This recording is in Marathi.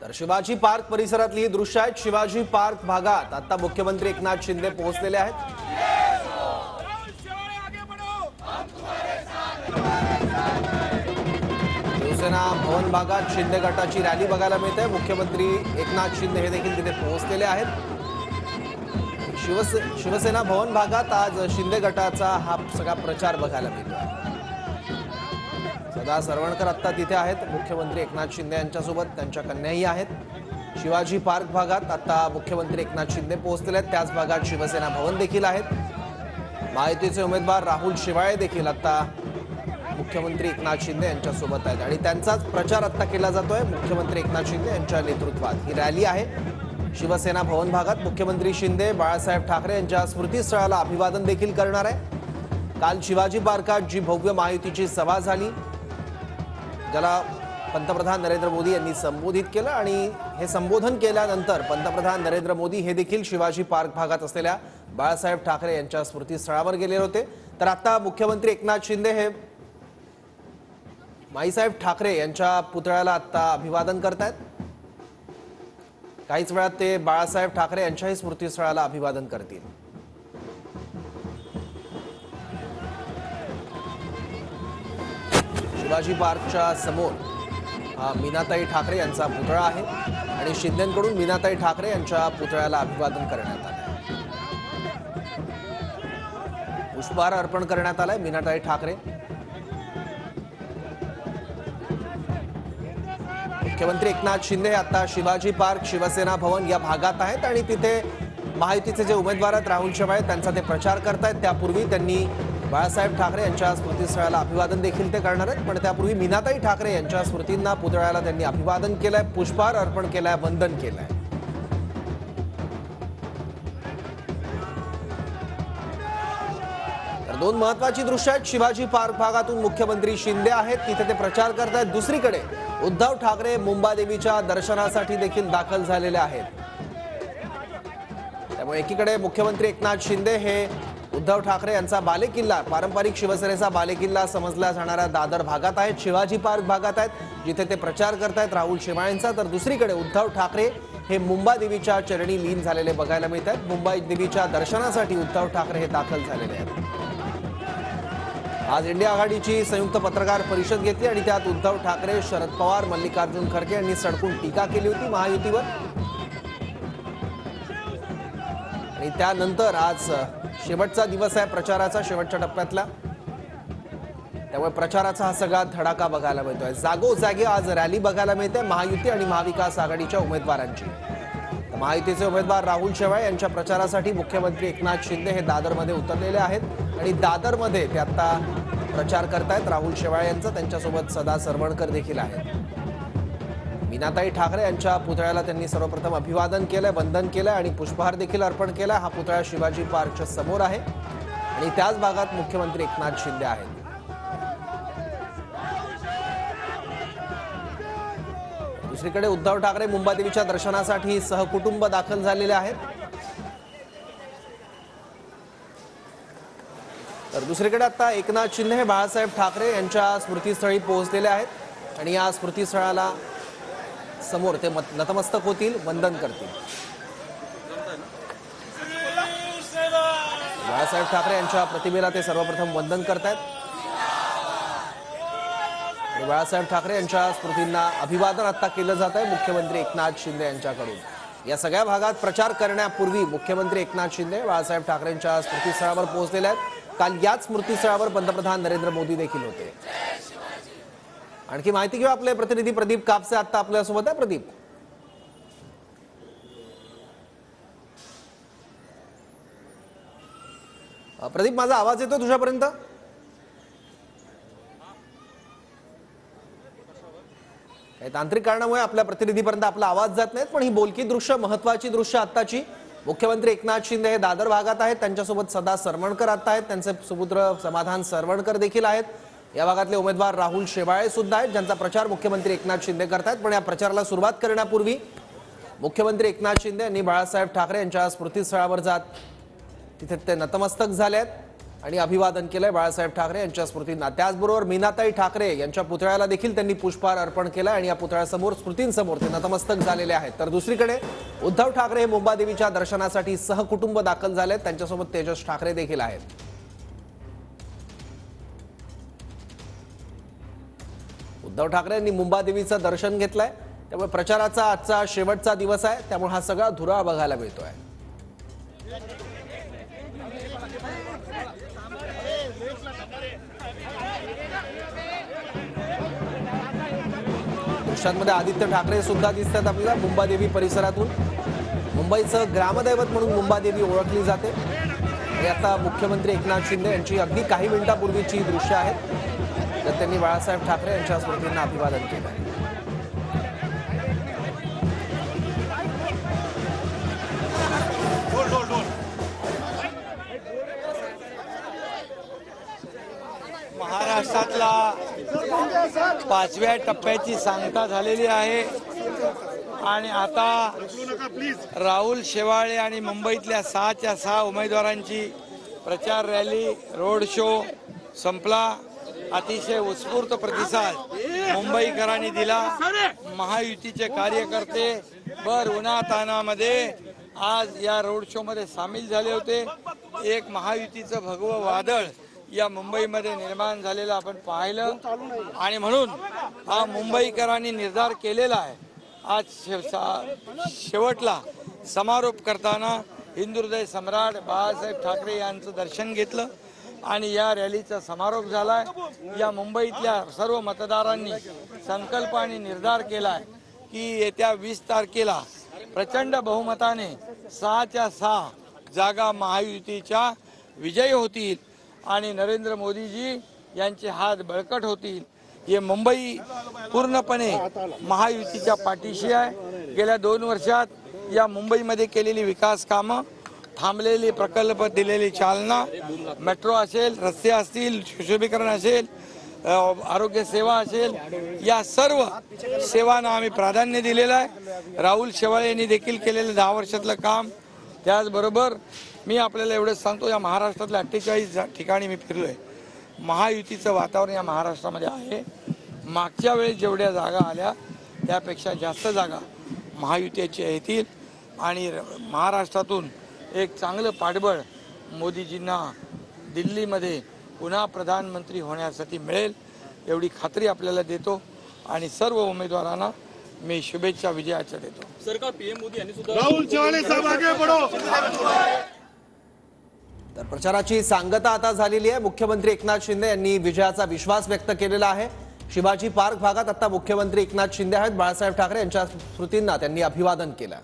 तर शिवाजी पार्क परिसरातली ही दृश्य आहेत। शिवाजी पार्क भागात आता मुख्यमंत्री एकनाथ शिंदे पोहोचलेले आहेत। शिवसेना भवन भागात शिंदे गटाची रॅली बघायला मिळते। मुख्यमंत्री एकनाथ शिंदे हे देखील तिथे पोहोचलेले आहेत। शिवसेना भवन भागात आज शिंदे गटाचा हा सगळा प्रचार बघायला मिळतो। सदा सरवणकर आता तिथे आहेत। मुख्यमंत्री एकनाथ शिंदे यांच्यासोबत त्यांच्या कन्याही आहेत। शिवाजी पार्क भागात आता मुख्यमंत्री एकनाथ शिंदे पोहोचलेले आहेत। त्याच भागात शिवसेना भवन देखील आहेत। महायुतीचे उमेदवार राहुल शेवाळे देखील आता मुख्यमंत्री एकनाथ शिंदे यांच्यासोबत आहेत आणि त्यांचाच प्रचार आता केला जातोय। मुख्यमंत्री एकनाथ शिंदे यांच्या नेतृत्वात ही रॅली आहे। शिवसेना भवन भागात मुख्यमंत्री शिंदे बाळासाहेब ठाकरे यांच्या स्मृतीस्थळाला अभिवादन देखील करणार आहे। काल शिवाजी पार्कात जी भव्य महायुतीची सभा झाली, ज्याला पंतप्रधान नरेंद्र मोदी यांनी संबोधित केलं आणि हे संबोधन केल्यानंतर पंतप्रधान नरेंद्र मोदी हे देखील शिवाजी पार्क भागात असलेल्या बाळासाहेब ठाकरे यांच्या स्मृतीस्थळावर गेले होते। तर आता मुख्यमंत्री एकनाथ शिंदे हे माईसाहेब ठाकरे यांच्या पुतळ्याला आता अभिवादन करतायत। काहीच वेळात ते बाळासाहेब ठाकरे यांच्याही स्मृतीस्थळाला अभिवादन करतील। शिवाजी पार्कच्या समोर मीनाताई ठाकरे यांचा पुतळा आहे आणि शिंदेंकडून मीनाताई ठाकरे यांच्या पुतळ्याला अभिवादन करण्यात आले। पुष्पहार अर्पण करण्यात आलाय मीनाताई ठाकरे। मुख्यमंत्री एकनाथ शिंदे आता शिवाजी पार्क शिवसेना भवन या भागात आहेत आणि तिथे महायुतीचे जे उमेदवार आहेत राहुल शेवाळे त्यांचा ते प्रचार करतायत। त्यापूर्वी त्यांनी बाळासाहेब ठाकरे यांच्या स्मृतीस्थळाला अभिवादन देखील ते करणार आहेत। पण त्यापूर्वी मीनाताई ठाकरे यांच्या स्मृतींना पुतळ्याला त्यांनी अभिवादन केलंय, पुष्पहार अर्पण केलाय, वंदन केलंय। तर दोन महत्त्वाची दृश्य आहेत। शिवाजी पार्क भागातून मुख्यमंत्री शिंदे आहेत, तिथे ते प्रचार करतायत। दुसरीकडे उद्धव ठाकरे मुंबादेवीच्या दर्शनासाठी देखील दाखल झालेले आहेत। त्यामुळे एकीकडे मुख्यमंत्री एकनाथ शिंदे हे उद्धव ठाकरे यांचा बालेकिल्ला, पारंपरिक शिवसेनेचा बालेकिल्ला समजला जाणाऱ्या दादर भागात आहेत, शिवाजी पार्क भागात आहेत, जिथे ते प्रचार करतायत राहुल शेवाळेंचा। तर दुसरीकडे उद्धव ठाकरे हे मुंबादेवीच्या चरणी लीन झालेले बघायला मिळत आहेत। मुंबादेवीच्या दर्शनासाठी उद्धव ठाकरे हे दाखल झालेले आहेत। आज इंडिया आघाडीची संयुक्त पत्रकार परिषद घेतली आणि त्यात उद्धव ठाकरे, शरद पवार, मल्लिकार्जुन खरगे यांनी सडकून टीका केली होती महायुतीवर। आणि त्यानंतर आज शेवटचा दिवस आहे प्रचाराचा, शेवटच्या टप्प्यातला, त्यामुळे प्रचाराचा हा सगळा धडाका बघायला मिळतोय। जागोजागी आज रॅली बघायला मिळते महायुती आणि महाविकास आघाडीच्या उमेदवारांची। महायुतीचे उमेदवार राहुल शेवाळे यांच्या प्रचारासाठी मुख्यमंत्री एकनाथ शिंदे हे दादरमध्ये उतरलेले आहेत आणि दादरमध्ये ते आता प्रचार करतायत राहुल शेवाळे यांचा। त्यांच्यासोबत सदा सरवणकर देखील आहेत। मीनाताई ठाकरे यांच्या पुतळ्याला त्यांनी सर्वप्रथम अभिवादन केलंय, वंदन केलंय आणि पुष्पहार देखील अर्पण केलाय। हा पुतळा शिवाजी पार्कच्या समोर आहे आणि त्याच भागात मुख्यमंत्री एकनाथ शिंदे आहेत। दुसरीकडे उद्धव ठाकरे मुंबादेवीच्या दर्शनासाठी सहकुटुंब दाखल झालेले आहेत। तर दुसरीकडे आता एकनाथ शिंदे हे बाळासाहेब ठाकरे यांच्या स्मृतीस्थळी पोहोचलेले आहेत आणि या स्मृतीस्थळाला समोर ते नतमस्तक होतील, वंदन करतील। बाळासाहेब ठाकरे यांच्या प्रतिमेला ते सर्वप्रथम वंदन करतायत आणि बाळासाहेब ठाकरे यांच्या स्मृतींना अभिवादन आता केलं जात आहे मुख्यमंत्री एकनाथ शिंदे यांच्याकडून। या सगळ्या भागात प्रचार करण्यापूर्वी मुख्यमंत्री एकनाथ शिंदे बाळासाहेब ठाकरेंच्या स्मृतीस्थळावर पोहोचलेले आहेत। काल याच स्मृतीस्थळावर पंतप्रधान नरेंद्र मोदी देखील होते। आणखी माहिती घेऊ, आपले प्रतिनिधी प्रदीप कापसे आता आपल्यासोबत आहे। प्रदीप, प्रदीप माझा आवाज येतो तुझ्यापर्यंत? काही तांत्रिक कारणामुळे आपल्या प्रतिनिधीपर्यंत आपला आवाज जात नाहीत, पण ही बोलकी दृश्य, महत्वाची दृश्य आत्ताची। मुख्यमंत्री एकनाथ शिंदे हे दादर भागात आहेत, त्यांच्यासोबत सदा सरवणकर आता आहेत, त्यांचे सुपुत्र समाधान सरवणकर देखील आहेत। या भागातले उमेदवार राहुल शेवाळे सुद्धा आहेत, ज्यांचा प्रचार मुख्यमंत्री एकनाथ शिंदे करतायत। पण या प्रचाराला सुरुवात करण्यापूर्वी मुख्यमंत्री एकनाथ शिंदे यांनी बाळासाहेब ठाकरे यांच्या स्मृतीस्थळावर जात तिथे ते नतमस्तक झाले आहेत आणि अभिवादन केलंय बाळासाहेब ठाकरे यांच्या स्मृतींना। त्याचबरोबर मीनाताई ठाकरे यांच्या पुतळ्याला देखील त्यांनी पुष्पहार अर्पण केला आणि या पुतळ्यासमोर स्मृतींसमोर ते नतमस्तक झालेले आहेत। तर दुसरीकडे उद्धव ठाकरे हे मुंबादेवीच्या दर्शनासाठी सहकुटुंब दाखल झालेत, त्यांच्यासोबत तेजस ठाकरे देखील आहेत। उद्धव ठाकरे यांनी मुंबादेवीचं दर्शन घेतलंय, त्यामुळे प्रचाराचा आजचा शेवटचा दिवस आहे, त्यामुळे हा सगळा धुरा बघायला मिळतोय। दृश्यांमध्ये आदित्य ठाकरे सुद्धा दिसतात आपल्याला मुंबादेवी परिसरातून। मुंबईचं ग्रामदैवत म्हणून मुंबादेवी ओळखली जाते आणि आता मुख्यमंत्री एकनाथ शिंदे यांची अगदी काही मिनिटांपूर्वीची दृश्य आहेत, तर त्यांनी बाळासाहेब ठाकरे यांच्या स्मृतींना अभिवादन केलं आहे। महाराष्ट्रातला 5व्या टप्प्याची सांगता झालेली आहे आणि आता राहुल शेवाळे आणि मुंबईतल्या 6च्या 6 उमेदवारांची प्रचार रॅली रोड शो संपला। अतिशय उत्स्फूर्त प्रतिसाद मुंबईकरांनी दिला। महायुतीचे कार्यकर्ते भर उन्हातानामध्ये आज या रोड शो मध्ये सामील झाले होते। एक महायुतीचं भगवं वादळ या मुंबईमध्ये निर्माण झालेलं आपण पाहिलं आणि म्हणून हा मुंबईकरांनी निर्धार केलेला आहे। आज शेवटला समारोप करताना हिंदुहृदय सम्राट बाळासाहेब ठाकरे यांचं दर्शन घेतलं आणि या रॅलीचा समारोप झालाय। या मुंबईतल्या सर्व मतदारांनी संकल्प आणि निर्धार केलाय की येत्या 20 तारखेला प्रचंड बहुमताने 6च्या 6 जागा महायुतीच्या विजयी होतील आणि नरेंद्र मोदीजी यांचे हात बळकट होतील। हे मुंबई पूर्णपणे महायुतीच्या पाठीशी आहे। गेल्या 2 वर्षात या मुंबईमध्ये केलेली विकास कामं, थांबलेले प्रकल्प, दिलेली चालना, मेट्रो असेल, रस्ते असतील, सुशोभीकरण असेल, आरोग्य सेवा असेल, या सर्व सेवांना आम्ही प्राधान्य दिलेलं आहे। राहुल शेवाळे यांनी देखील केलेलं 10 वर्षातलं काम। त्याचबरोबर मी आपल्याला एवढंच सांगतो, या महाराष्ट्रातल्या 48 ठिकाणी मी फिरलोय। महायुतीचं वातावरण या महाराष्ट्रामध्ये आहे। मागच्या वेळेस जेवढ्या जागा आल्या त्यापेक्षा जास्त जागा महायुतीच्या येतील आणि महाराष्ट्रातून एक चांगलं पाठबळ मोदीजींना दिल्लीमध्ये पुन्हा प्रधानमंत्री होण्यासाठी मिळेल एवढी खात्री आपल्याला देतो आणि सर्व उमेदवारांना मी शुभेच्छा विजयाच्या देतो। सरकार पीएम मोदी यांनी सुद्धा राहुल शेवाळे साहब आगे बढ़ो। तर प्रचाराची सांगता आता झालेली आहे। मुख्यमंत्री एकनाथ शिंदे यांनी विजयाचा विश्वास व्यक्त केलेला आहे। शिवाजी पार्क भागात आता मुख्यमंत्री एकनाथ शिंदे आहेत। बाळासाहेब ठाकरे यांच्या स्मृतींना त्यांनी अभिवादन केलं।